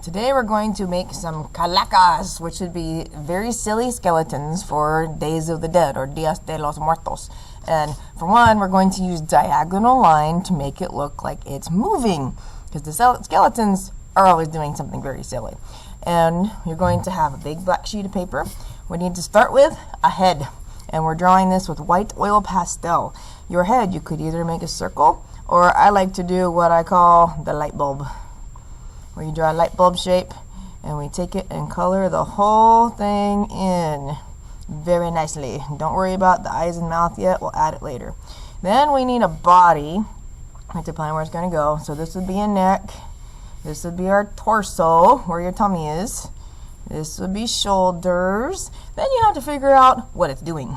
Today we're going to make some calacas, which would be very silly skeletons for Days of the Dead or Dias de los Muertos. And for one, we're going to use diagonal line to make it look like it's moving, because the skeletons are always doing something very silly. And you're going to have a big black sheet of paper. We need to start with a head, and we're drawing this with white oil pastel. Your head, you could either make a circle, or I like to do what I call the light bulb, where you draw a light bulb shape, and we take it and color the whole thing in very nicely. Don't worry about the eyes and mouth yet, we'll add it later. Then we need a body. I have to plan where it's going to go. So this would be a neck, this would be our torso, where your tummy is, this would be shoulders. Then you have to figure out what it's doing.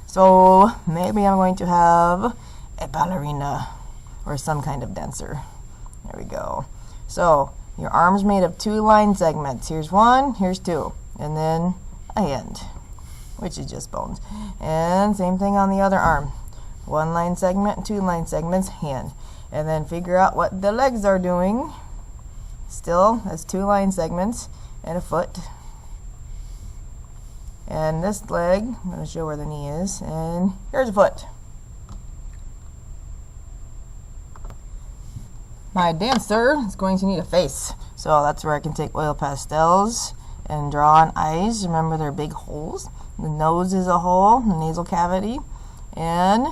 So maybe I'm going to have a ballerina or some kind of dancer. There we go. So your arm's made of 2 line segments. Here's 1, here's 2, and then a hand, which is just bones. And same thing on the other arm. 1 line segment, 2 line segments, hand. And then figure out what the legs are doing. Still, that's 2 line segments and a foot. And this leg, I'm going to show where the knee is, and here's a foot. My dancer is going to need a face, so that's where I can take oil pastels and draw on eyes. Remember, they're big holes. The nose is a hole, the nasal cavity, and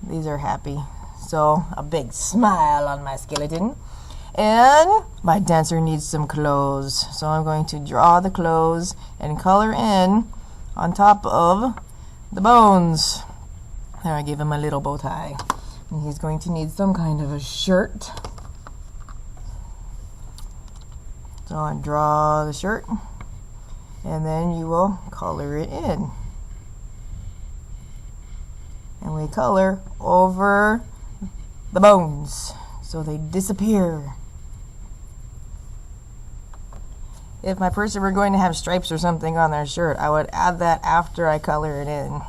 these are happy. So a big smile on my skeleton. And my dancer needs some clothes, so I'm going to draw the clothes and color in on top of the bones. There, I gave him a little bow tie. And he's going to need some kind of a shirt. So I draw the shirt, and then you will color it in. And we color over the bones so they disappear. If my person were going to have stripes or something on their shirt, I would add that after I color it in.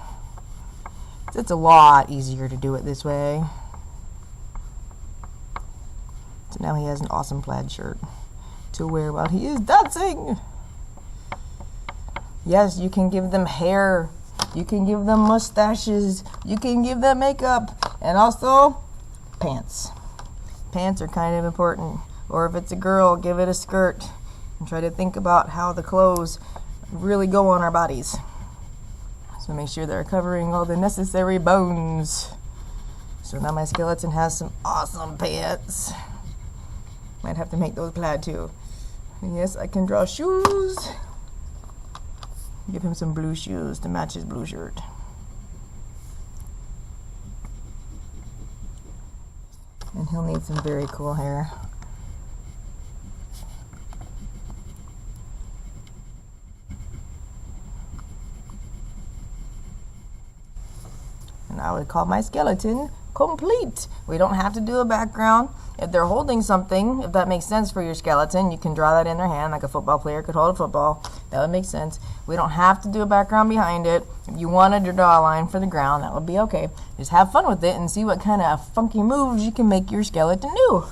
It's a lot easier to do it this way. So now he has an awesome plaid shirt to wear while he is dancing. Yes, you can give them hair, you can give them mustaches, you can give them makeup, and also pants. Pants are kind of important. Or if it's a girl, give it a skirt. And try to think about how the clothes really go on our bodies. So make sure they're covering all the necessary bones. So now my skeleton has some awesome pants. Might have to make those plaid too. And yes, I can draw shoes. Give him some blue shoes to match his blue shirt. And he'll need some very cool hair. And I would call my skeleton complete. We don't have to do a background. If they're holding something, if that makes sense for your skeleton, you can draw that in their hand, like a football player could hold a football. That would make sense. We don't have to do a background behind it. If you wanted to draw a line for the ground, that would be okay. Just have fun with it and see what kind of funky moves you can make your skeleton do.